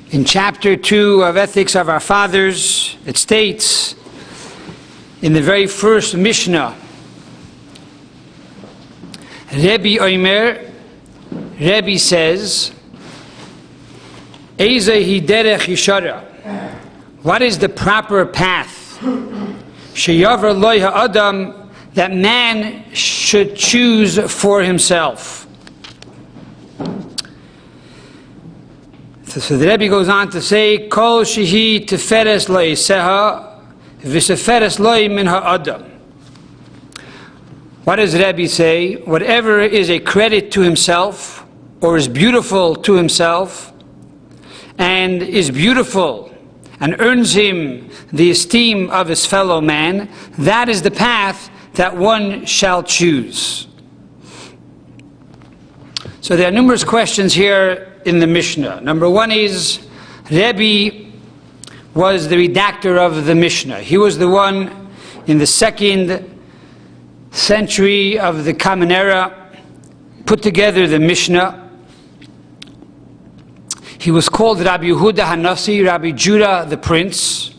In Chapter 2 of Ethics of Our Fathers, it states in the very first Mishnah, Rebbe Omer, Rebbe says, Ezehi derech yishara. What is the proper path? Sheyavar loy ha'adam, that man should choose for himself. So the Rebbe goes on to say, Kol shehi teferes lo yiseha, v'seferes lo min ha'adam. What does Rebbe say? Whatever is a credit to himself, or is beautiful to himself, and is beautiful, and earns him the esteem of his fellow man, that is the path that one shall choose. So there are numerous questions here in the Mishnah. Number one is, Rebbe was the redactor of the Mishnah. He was the one in the 2nd century of the Common Era, put together the Mishnah. He was called Rabbi Yehuda Hanasi, Rabbi Judah the Prince.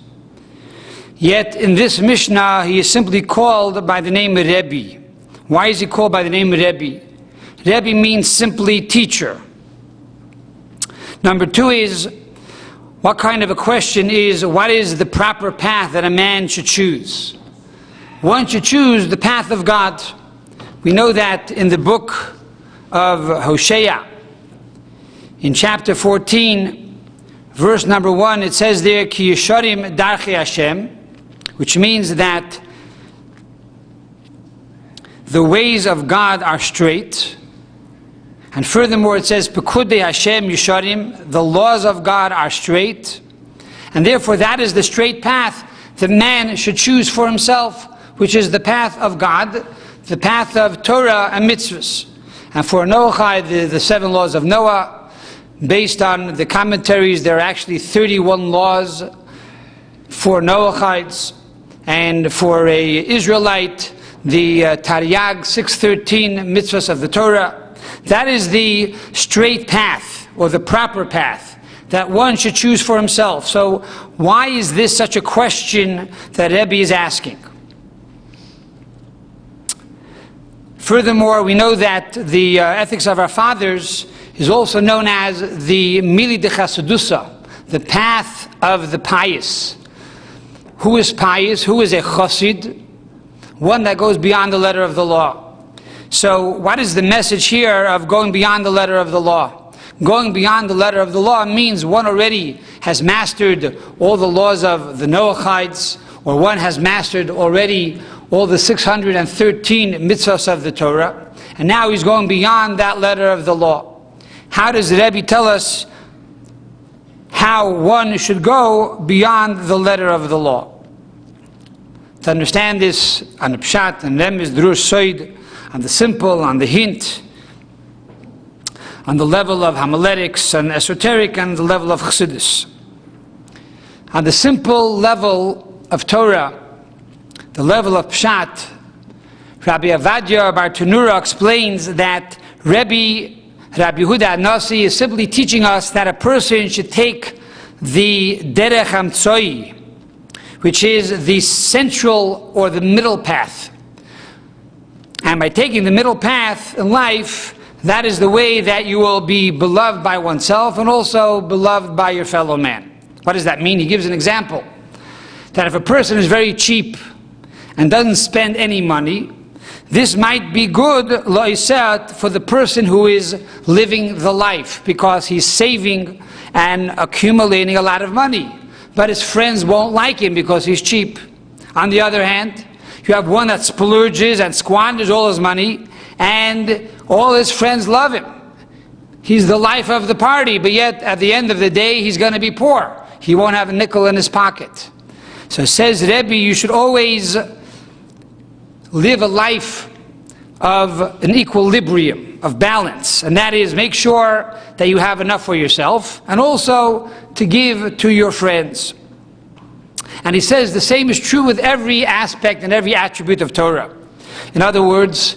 Yet in this Mishnah, he is simply called by the name of Rebbe. Why is he called by the name of Rebbe? Rebbe means simply teacher. Number two is, what kind of a question is, what is the proper path that a man should choose? One should choose the path of God. We know that in the book of Hosea, in chapter 14, verse number 1, it says there, Ki yesharim darchei Hashem, which means that the ways of God are straight. And furthermore, it says, Pekudei Hashem yesharim, the laws of God are straight. And therefore, that is the straight path that man should choose for himself, which is the path of God, the path of Torah and mitzvahs. And for Noachai, the 7 laws of Noah, based on the commentaries, there are actually 31 laws for Noachites. And for a Israelite, the Taryag 613 mitzvahs of the Torah. That is the straight path, or the proper path, that one should choose for himself. So why is this such a question that Rebbe is asking? Furthermore, we know that the Ethics of Our Fathers is also known as the Mili de Chasadusa, the path of the pious. Who is pious? Who is a chassid? One that goes beyond the letter of the law. So what is the message here of going beyond the letter of the law? Going beyond the letter of the law means one already has mastered all the laws of the Noachites, or one has mastered already all the 613 mitzvahs of the Torah, and now he's going beyond that letter of the law. How does the Rebbe tell us how one should go beyond the letter of the law? To understand this on the pshat and remez drush soid, on the simple, on the hint, on the level of homiletics and esoteric, and the level of chassidus. On the simple level of Torah, the level of pshat, Rabbi Avadia Bar Tanura explains that Rabbi Yehuda Hanasi is simply teaching us that a person should take the derech hamtzoi, which is the central or the middle path. And by taking the middle path in life, that is the way that you will be beloved by oneself and also beloved by your fellow man. What does that mean? He gives an example. That if a person is very cheap and doesn't spend any money, this might be good lo'isat for the person who is living the life, because he's saving and accumulating a lot of money. But his friends won't like him because he's cheap. On the other hand, you have one that splurges and squanders all his money, and all his friends love him. He's the life of the party, but yet at the end of the day, he's going to be poor. He won't have a nickel in his pocket. So says Rebbe, you should always live a life of an equilibrium, of balance. And that is, make sure that you have enough for yourself, and also to give to your friends. And he says the same is true with every aspect and every attribute of Torah. In other words,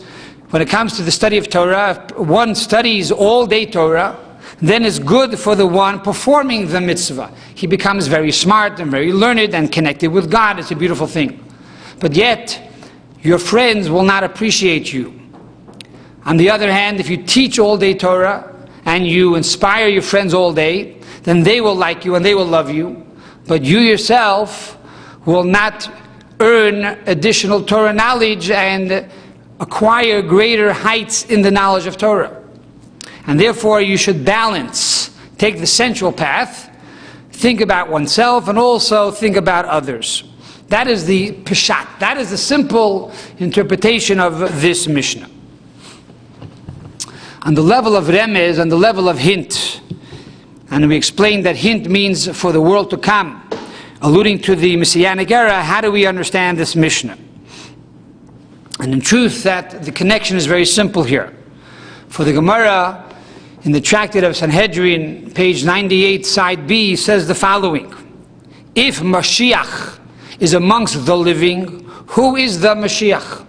when it comes to the study of Torah, if one studies all day Torah, then is good for the one performing the mitzvah. He becomes very smart and very learned and connected with God. It's a beautiful thing. But yet, your friends will not appreciate you. On the other hand, if you teach all day Torah and you inspire your friends all day, then they will like you and they will love you. But you yourself will not earn additional Torah knowledge and acquire greater heights in the knowledge of Torah. And therefore you should balance, take the central path, think about oneself and also think about others. That is the Peshat, that is the simple interpretation of this Mishnah. On the level of Remez, on the level of hint, and we explained that hint means for the world to come, alluding to the Messianic era. How do we understand this Mishnah? And in truth, that the connection is very simple here. For the Gemara, in the Tractate of Sanhedrin, page 98, side B, says the following: if Mashiach is amongst the living, who is the Mashiach?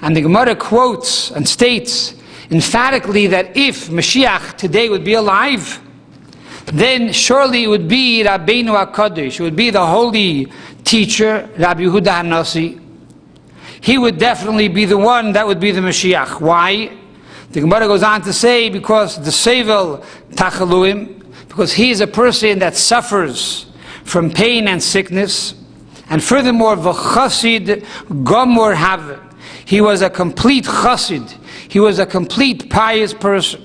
And the Gemara quotes and states emphatically that if Mashiach today would be alive, then surely it would be Rabbeinu HaKadosh, it would be the holy teacher, Rabbi Yehuda HaNasi. He would definitely be the one that would be the Mashiach. Why? The Gemara goes on to say, because the Sevel Tachaluim, because he is a person that suffers from pain and sickness, and furthermore, v'chasid gomor have. He was a complete chassid. He was a complete pious person.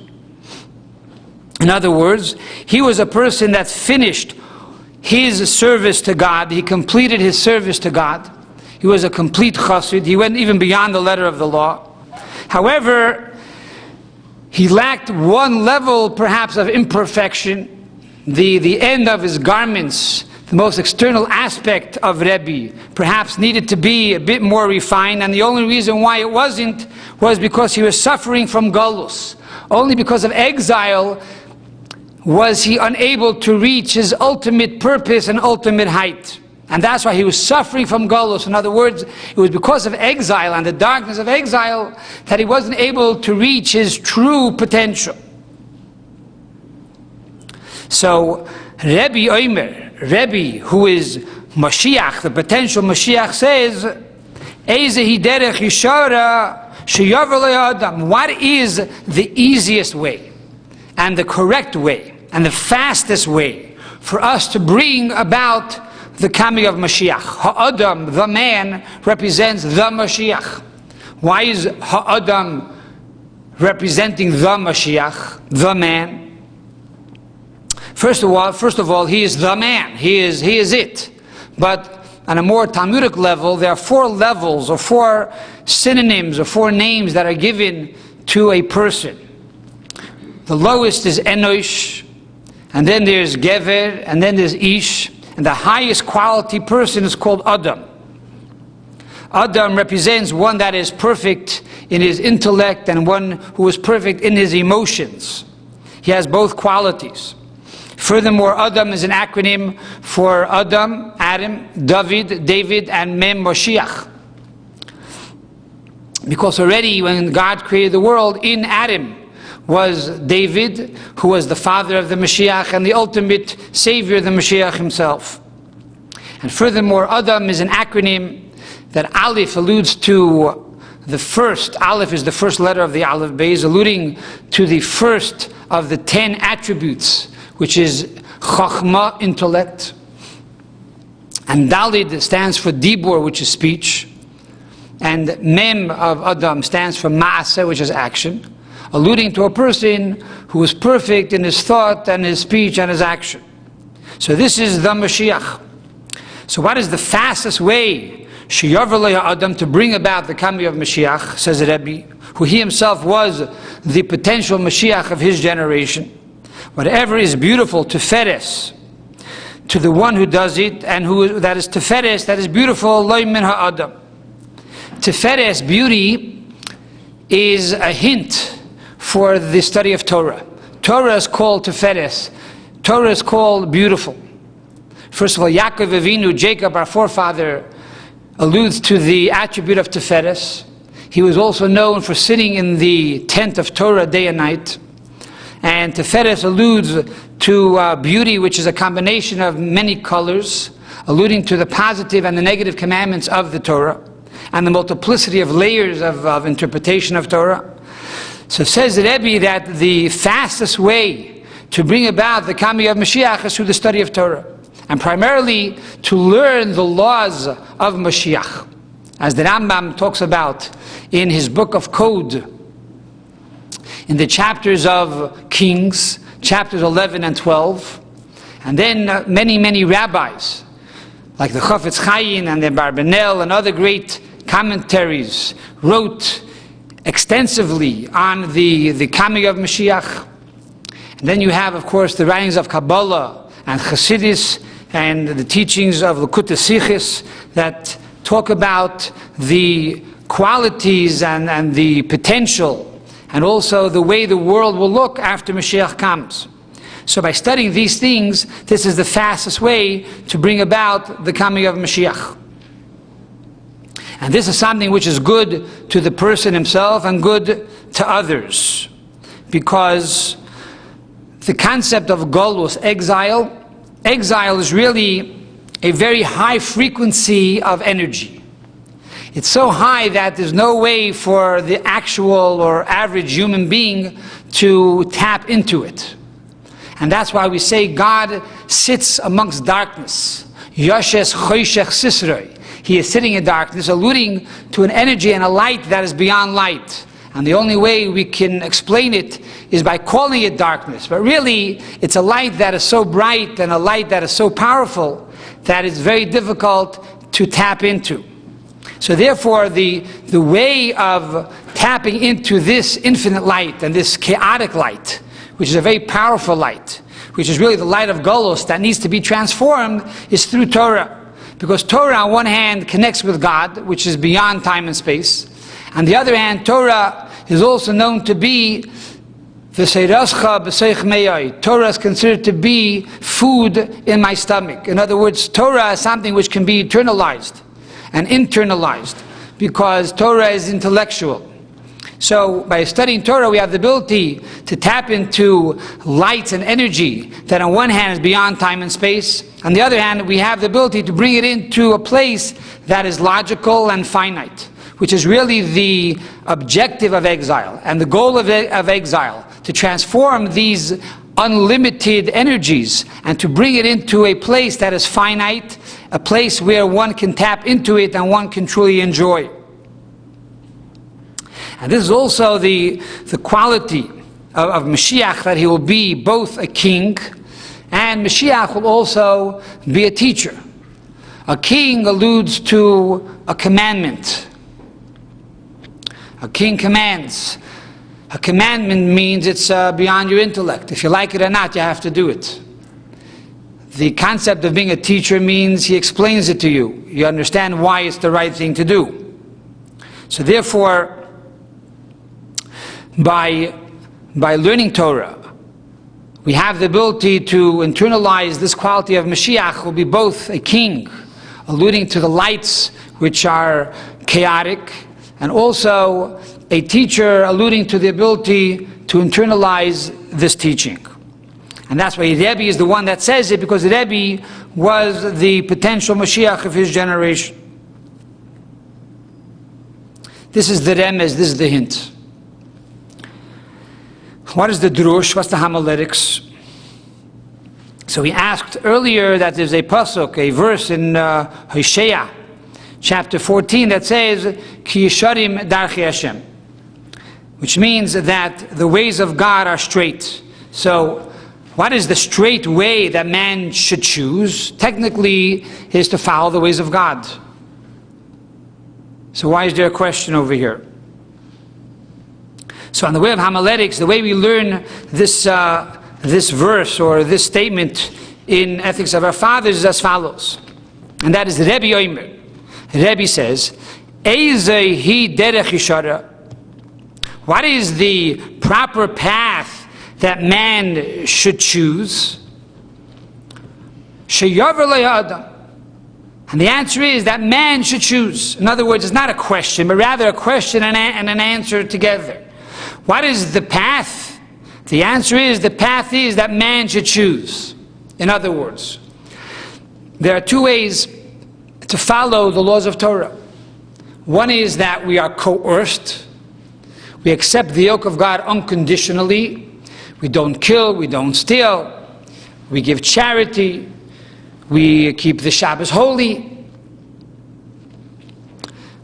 In other words, he was a person that finished his service to God. He completed his service to God. He was a complete chassid. He went even beyond the letter of the law. However, he lacked one level perhaps of imperfection. The end of his garments, the most external aspect of Rebbe, perhaps needed to be a bit more refined, and the only reason why it wasn't was because he was suffering from galus. Only because of exile was he unable to reach his ultimate purpose and ultimate height. And that's why he was suffering from galus. In other words, it was because of exile and the darkness of exile that he wasn't able to reach his true potential. So Rebbe Omer, Rebbe, who is Mashiach, the potential Mashiach, says, what is the easiest way and the correct way and the fastest way for us to bring about the coming of Mashiach? Ha'adam, the man, represents the Mashiach. Why is Ha'adam representing the Mashiach, the man? First of all, he is the man. He is it. But on a more Talmudic level, there are four levels or four synonyms or four names that are given to a person. The lowest is Enosh, and then there's Gever, and then there's Ish, and the highest quality person is called Adam. Adam represents one that is perfect in his intellect and one who is perfect in his emotions. He has both qualities. Furthermore, Adam is an acronym for Adam, David, and Mem, Moshiach. Because already when God created the world, in Adam was David, who was the father of the Mashiach and the ultimate savior, the Mashiach himself. And furthermore, Adam is an acronym that Aleph alludes to the first. Aleph is the first letter of the Aleph Beis, alluding to the first of the 10 attributes, which is Chachma, intellect. And Dalid stands for Dibur, which is speech. And Mem of Adam stands for Maaseh, which is action, alluding to a person who is perfect in his thought and his speech and his action. So this is the Mashiach. So what is the fastest way Adam to bring about the coming of Mashiach, says Rebbe, who he himself was the potential Mashiach of his generation? Whatever is beautiful, Teferes, to the one who does it, and who that is Teferes, that is beautiful, Lo min ha'adam. Teferes, beauty, is a hint for the study of Torah. Torah is called Teferes. Torah is called beautiful. First of all, Yaakov Avinu, Jacob, our forefather, alludes to the attribute of Teferes. He was also known for sitting in the tent of Torah day and night. And Teferes alludes to beauty, which is a combination of many colors, alluding to the positive and the negative commandments of the Torah, and the multiplicity of layers of interpretation of Torah. So says the Rebbe that the fastest way to bring about the coming of Mashiach is through the study of Torah, and primarily to learn the laws of Mashiach, as the Rambam talks about in his book of Code, in the chapters of Kings, chapters 11 and 12, and then many rabbis, like the Chafetz Chaim and the Barbanel and other great commentaries, wrote extensively on the coming of Mashiach. And then you have, of course, the writings of Kabbalah and Chassidus and the teachings of Likutei Sichos that talk about the qualities and the potential and also the way the world will look after Mashiach comes. So by studying these things, this is the fastest way to bring about the coming of Mashiach. And this is something which is good to the person himself and good to others, because the concept of Golus, exile is really a very high frequency of energy. It's so high that there's no way for the actual or average human being to tap into it. And that's why we say God sits amongst darkness. Yoshes choshech sisroi. He is sitting in darkness, alluding to an energy and a light that is beyond light. And the only way we can explain it is by calling it darkness. But really, it's a light that is so bright and a light that is so powerful that it's very difficult to tap into. So therefore, the way of tapping into this infinite light and this chaotic light, which is a very powerful light, which is really the light of Golus that needs to be transformed, is through Torah. Because Torah, on one hand, connects with God, which is beyond time and space. On the other hand, Torah is also known to be Torah is considered to be food in my stomach. In other words, Torah is something which can be eternalized and internalized, because Torah is intellectual. So by studying Torah, we have the ability to tap into light and energy that on one hand is beyond time and space. On the other hand, we have the ability to bring it into a place that is logical and finite, which is really the objective of exile and the goal of exile, to transform these unlimited energies and to bring it into a place that is finite, a place where one can tap into it and one can truly enjoy. And this is also the quality of Mashiach, that he will be both a king, and Mashiach will also be a teacher. A king alludes to a commandment. A king commands. A commandment means it's beyond your intellect. If you like it or not, you have to do it. The concept of being a teacher means he explains it to you. You understand why it's the right thing to do. So therefore, by learning Torah, we have the ability to internalize this quality of Mashiach, who will be both a king, alluding to the lights which are chaotic, and also a teacher, alluding to the ability to internalize this teaching. And that's why Rebbe is the one that says it, because Rebbe was the potential Mashiach of his generation. This is the remez, this is the hint. What is the drush? What's the homiletics? So we asked earlier that there's a pasuk, a verse in Hosea, chapter 14, that says, Ki yesharim darchei Hashem, which means that the ways of God are straight. So what is the straight way that man should choose? Technically, is to follow the ways of God. So why is there a question over here? So on the way of homiletics, the way we learn this verse or this statement in Ethics of Our Fathers is as follows. And that is the Rebbe Omer. Rebbe says, Eizei hi derech yishara. What is the proper path that man should choose? Sheyaver le'adam. And the answer is that man should choose. In other words, it's not a question, but rather a question and an answer together. What is the path? The answer is, the path is that man should choose. In other words, there are two ways to follow the laws of Torah. One is that we are coerced. We accept the yoke of God unconditionally. We don't kill, we don't steal, we give charity, we keep the Shabbos holy.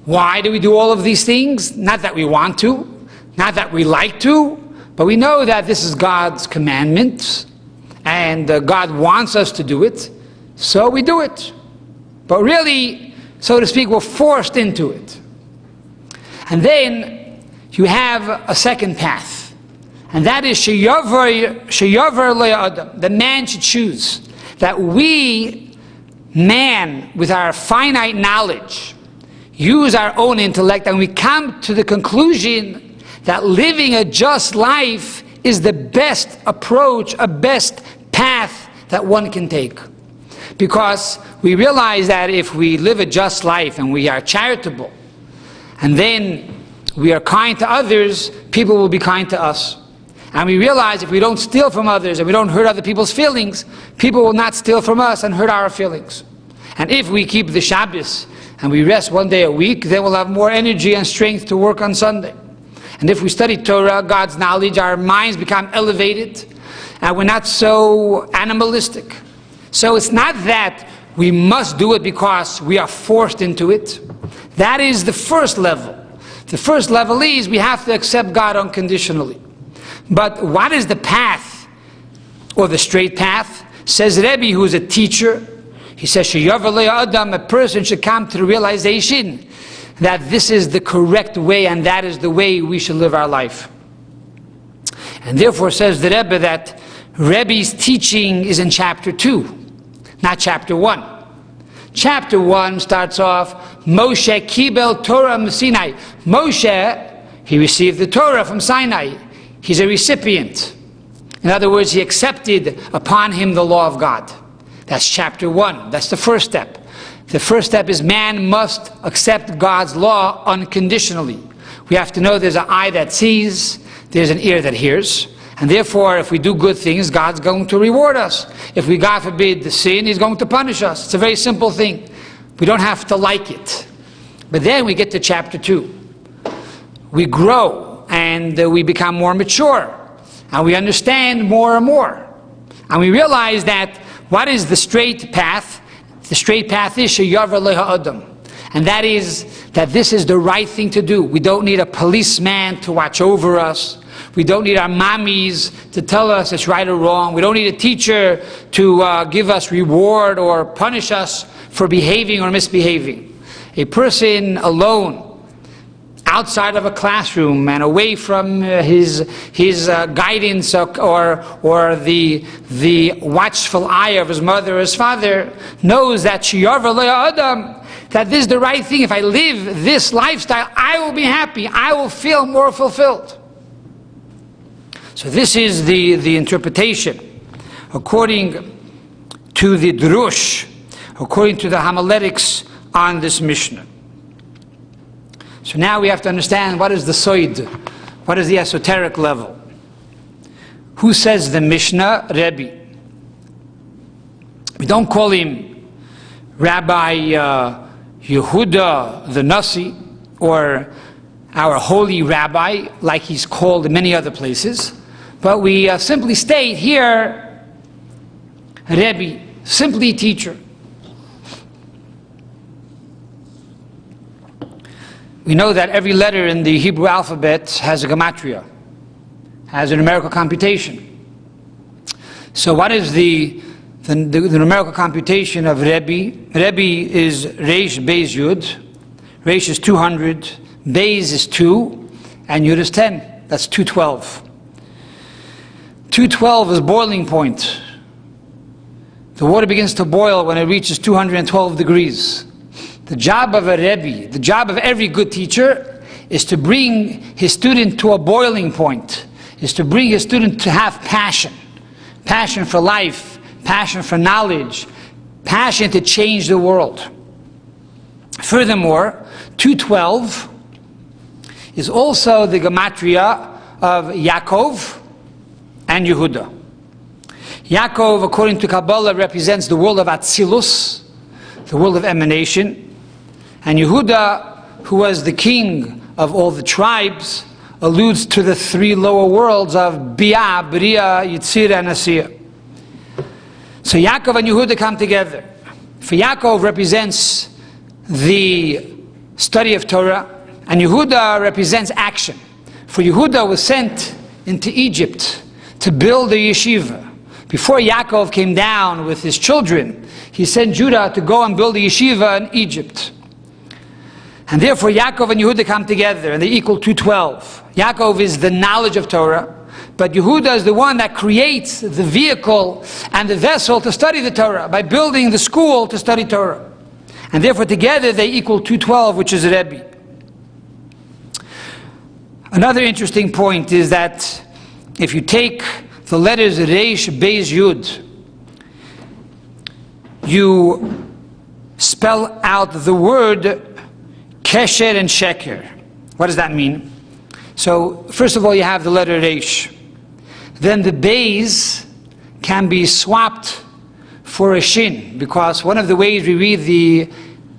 Why do we do all of these things? Not that we want to, not that we like to, but we know that this is God's commandment, and God wants us to do it, so we do it. But really, so to speak, we're forced into it. And then you have a second path, and that is sheyavar le'adam. The man should choose. That we, man, with our finite knowledge, use our own intellect, and we come to the conclusion that living a just life is the best approach, a best path that one can take. Because we realize that if we live a just life and we are charitable, and then we are kind to others, people will be kind to us. And we realize if we don't steal from others and we don't hurt other people's feelings, people will not steal from us and hurt our feelings. And if we keep the Shabbos and we rest one day a week, then we'll have more energy and strength to work on Sunday. And if we study Torah, God's knowledge, our minds become elevated, and we're not so animalistic. So it's not that we must do it because we are forced into it. That is the first level. The first level is we have to accept God unconditionally. But what is the path, or the straight path? Says Rebbe, who is a teacher, he says, sheyavar le'adam, a person should come to the realization that this is the correct way, and that is the way we should live our life. And therefore says the Rebbe that Rebbe's teaching is in chapter 2, not chapter 1. Chapter 1 starts off, Moshe kibel Torah Sinai. Moshe, he received the Torah from Sinai. He's a recipient. In other words, he accepted upon him the law of God. That's chapter 1. That's the first step. The first step is man must accept God's law unconditionally. We have to know there's an eye that sees, there's an ear that hears, and therefore if we do good things, God's going to reward us. If we, God forbid, sin, He's going to punish us. It's a very simple thing. We don't have to like it. But then we get to chapter 2. We grow and we become more mature, and we understand more and more. And we realize that what is the straight path? The straight path is sheyavar le'adam. And that is that this is the right thing to do. We don't need a policeman to watch over us. We don't need our mommies to tell us it's right or wrong. We don't need a teacher to give us reward or punish us for behaving or misbehaving. A person alone, outside of a classroom and away from his guidance or the watchful eye of his mother or his father, knows that sheyavar le'adam, that this is the right thing. If I live this lifestyle, I will be happy. I will feel more fulfilled. So this is the interpretation according to the Drush, according to the homiletics on this Mishnah. So now we have to understand what is the soid, what is the esoteric level. Who says the Mishnah? Rebbe. We don't call him Rabbi Yehuda the Nasi, or our holy rabbi, like he's called in many other places. But we simply state here, Rebbe, simply teacher. We know that every letter in the Hebrew alphabet has a gematria, has a numerical computation. So what is the numerical computation of Rebbe? Rebbe is Reish Beis Yud. Reish is 200, Beis is 2, and Yud is 10. That's 212. 212 is boiling point. The water begins to boil when it reaches 212 degrees. The job of a Rebbe, the job of every good teacher, is to bring his student to a boiling point, is to bring his student to have passion. Passion for life, passion for knowledge, passion to change the world. Furthermore, 212 is also the gematria of Yaakov and Yehuda. Yaakov, according to Kabbalah, represents the world of Atzilus, the world of emanation. And Yehuda, who was the king of all the tribes, alludes to the three lower worlds of Bia, Bria, Yitzira, and Asiyah. So Yaakov and Yehuda come together. For Yaakov represents the study of Torah, and Yehuda represents action. For Yehuda was sent into Egypt to build a yeshiva. Before Yaakov came down with his children, he sent Judah to go and build a yeshiva in Egypt. And therefore Yaakov and Yehuda come together, and they equal 212. Yaakov is the knowledge of Torah, but Yehuda is the one that creates the vehicle and the vessel to study the Torah, by building the school to study Torah. And therefore together they equal 212, which is Rebbe. Another interesting point is that if you take the letters Reish, Beis, Yud, you spell out the word Kesher and Sheker. What does that mean? So, first of all, you have the letter Reish. Then the Beis can be swapped for a Shin, because one of the ways we read the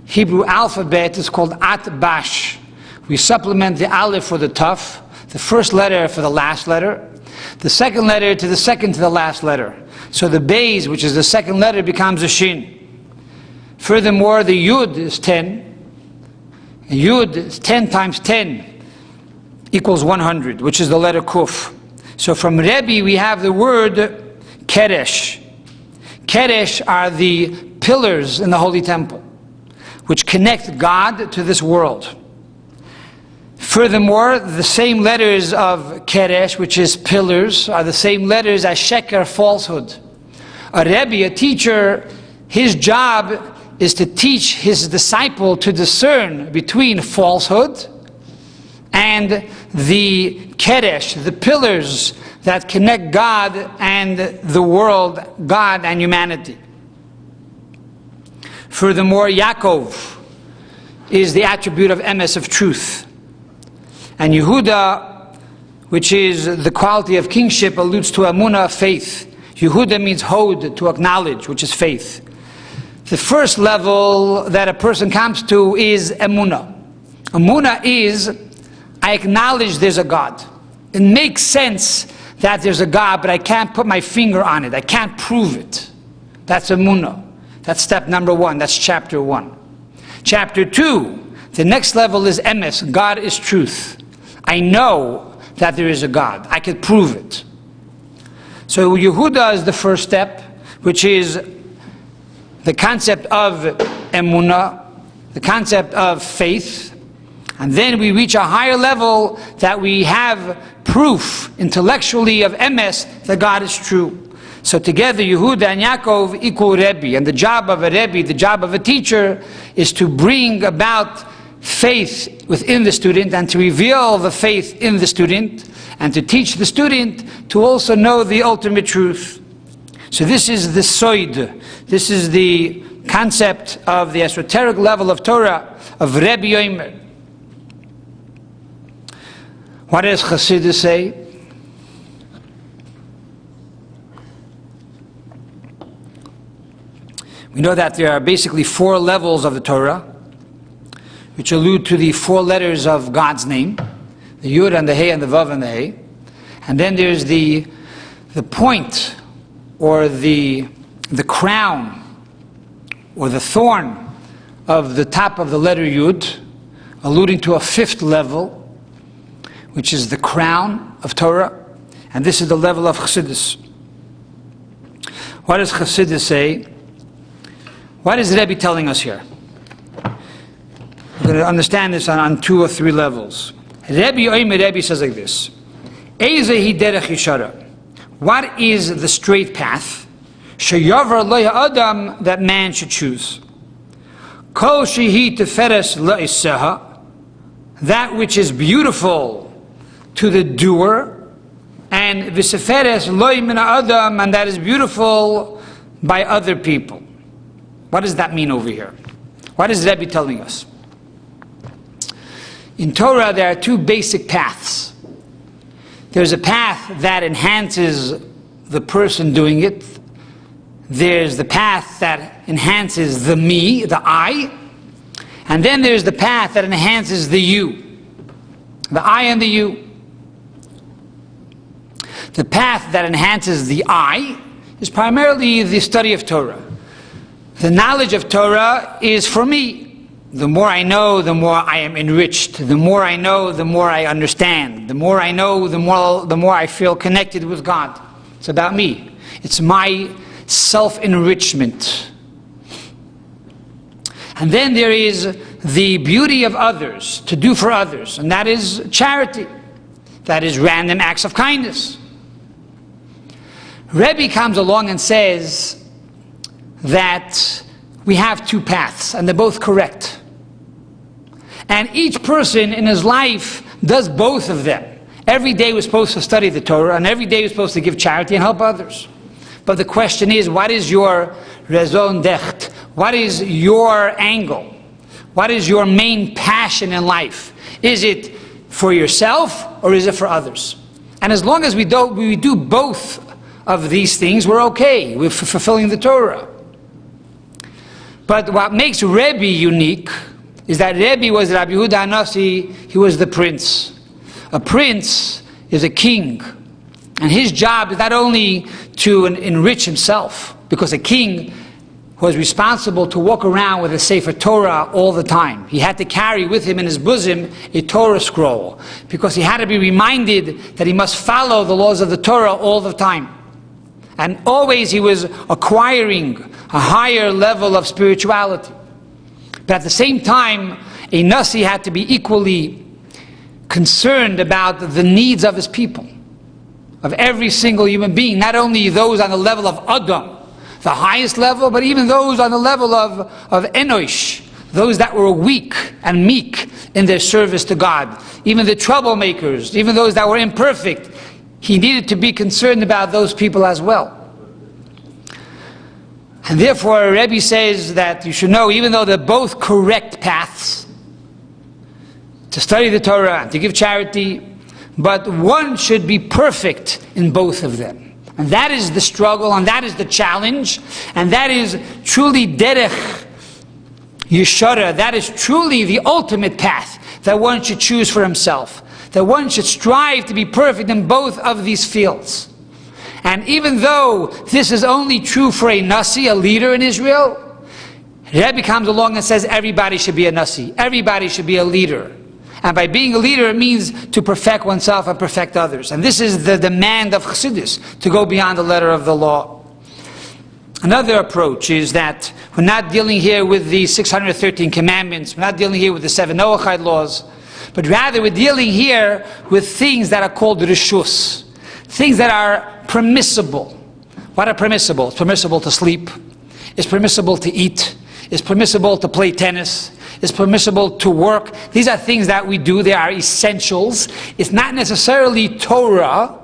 Hebrew alphabet is called At-Bash. We supplement the Aleph for the Tuf, the first letter for the last letter, the second letter to the second to the last letter. So the Beis, which is the second letter, becomes a Shin. Furthermore, the Yud is 10. And Yud is 10 times 10 equals 100, which is the letter Kuf. So from Rebbe we have the word Keresh. Keresh are the pillars in the Holy Temple, which connect God to this world. Furthermore, the same letters of Keresh, which is pillars, are the same letters as Sheker, falsehood. A Rebbe, a teacher, his job is to teach his disciple to discern between falsehood and the Keresh, the pillars that connect God and the world, God and humanity. Furthermore, Yaakov is the attribute of emes, of truth. And Yehuda, which is the quality of kingship, alludes to Amunah, faith. Yehuda means hod, to acknowledge, which is faith. The first level that a person comes to is Emunah. Emunah is, I acknowledge there's a God. It makes sense that there's a God, but I can't put my finger on it. I can't prove it. That's Emunah. That's step number one. That's chapter 1. Chapter 2, the next level is emes. God is truth. I know that there is a God. I can prove it. So Yehuda is the first step, which is the concept of emunah, the concept of faith. And then we reach a higher level that we have proof intellectually of emes that God is true. So together Yehuda and Yaakov equal Rebbe. And the job of a Rebbe, the job of a teacher, is to bring about faith within the student and to reveal the faith in the student and to teach the student to also know the ultimate truth. So this is the soid. This is the concept of the esoteric level of Torah of Rebbe Yomer. What does Chassidus say? We know that there are basically 4 levels of the Torah, which allude to the 4 letters of God's name, the Yud and the He and the Vav and the He. And then there's the point, or the crown, or the thorn of the top of the letter Yud, alluding to a 5th level, which is the crown of Torah. And this is the level of Chassidus. What does Chassidus say? What is Rebbe telling us here? We're going to understand this on 2 or 3 levels. Rebbe says like this: Eizehi derech yishara. What is the straight path? Sheyavar lo ha'adam, that man should choose. Kol shehi teferes la'iseha, that which is beautiful to the doer, and v'seferes lo min ha'adam, and that is beautiful by other people. What does that mean over here? What is Rebbe telling us? In Torah, there are 2 basic paths. There's a path that enhances the person doing it. There's the path that enhances the me, the I. And then there's the path that enhances the you, the I and the you. The path that enhances the I is primarily the study of Torah. The knowledge of Torah is for me. The more I know, the more I am enriched. The more I know, the more I understand. The more I know, the more I feel connected with God. It's about me. It's my self-enrichment. And then there is the beauty of others, to do for others, and that is charity. That is random acts of kindness. Rebbe comes along and says that we have two paths, and they're both correct. And each person in his life does both of them. Every day we're supposed to study the Torah, and every day we're supposed to give charity and help others. But the question is, what is your raison d'être? What is your angle? What is your main passion in life? Is it for yourself or is it for others? And as long as we do both of these things, we're okay. We're fulfilling the Torah. But what makes Rebbe unique is that Rebbe was Rabbi Yehuda HaNasi. He was the prince. A prince is a king. And his job is not only to enrich himself, because a king was responsible to walk around with a Sefer Torah all the time. He had to carry with him in his bosom a Torah scroll, because he had to be reminded that he must follow the laws of the Torah all the time. And always he was acquiring a higher level of spirituality. But at the same time, a Nasi had to be equally concerned about the needs of his people, of every single human being, not only those on the level of Adam, the highest level, but even those on the level of Enosh, those that were weak and meek in their service to God, even the troublemakers, even those that were imperfect. He needed to be concerned about those people as well. And therefore, Rebbe says that you should know, even though they're both correct paths, to study the Torah and to give charity, but one should be perfect in both of them. And that is the struggle, and that is the challenge, and that is truly derech yeshara. That is truly the ultimate path that one should choose for himself. That one should strive to be perfect in both of these fields. And even though this is only true for a Nasi, a leader in Israel, Rebbe comes along and says everybody should be a Nasi. Everybody should be a leader. And by being a leader, it means to perfect oneself and perfect others. And this is the demand of Chassidus, to go beyond the letter of the law. Another approach is that we're not dealing here with the 613 commandments. We're not dealing here with the 7 Noachide laws. But rather, we're dealing here with things that are called rishus. Things that are permissible. What are permissible? It's permissible to sleep. It's permissible to eat. It's permissible to play tennis. It's permissible to work. These are things that we do. They are essentials. It's not necessarily Torah.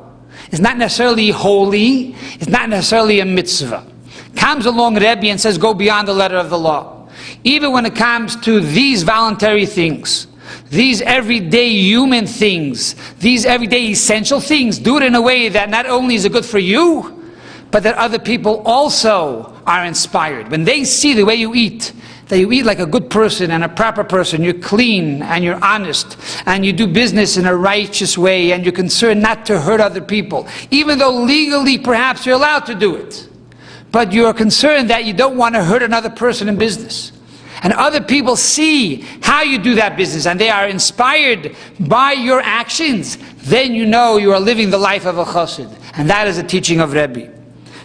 It's not necessarily holy. It's not necessarily a mitzvah. Comes along Rebbe and says, go beyond the letter of the law. Even when it comes to these voluntary things, these everyday human things, these everyday essential things, do it in a way that not only is it good for you, but that other people also are inspired. When they see the way you eat, that you eat like a good person and a proper person, you're clean and you're honest, and you do business in a righteous way, and you're concerned not to hurt other people, even though legally perhaps you're allowed to do it. But you're concerned that you don't want to hurt another person in business. And other people see how you do that business, and they are inspired by your actions. Then you know you are living the life of a chassid. And that is the teaching of Rebbe.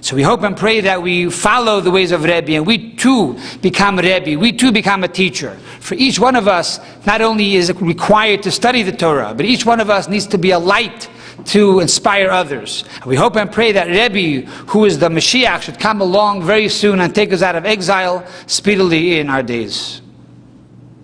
So we hope and pray that we follow the ways of Rebbe, and we too become Rebbe. We too become a teacher. For each one of us, not only is it required to study the Torah, but each one of us needs to be a light to inspire others. And we hope and pray that Rebbe, who is the Mashiach, should come along very soon and take us out of exile speedily in our days.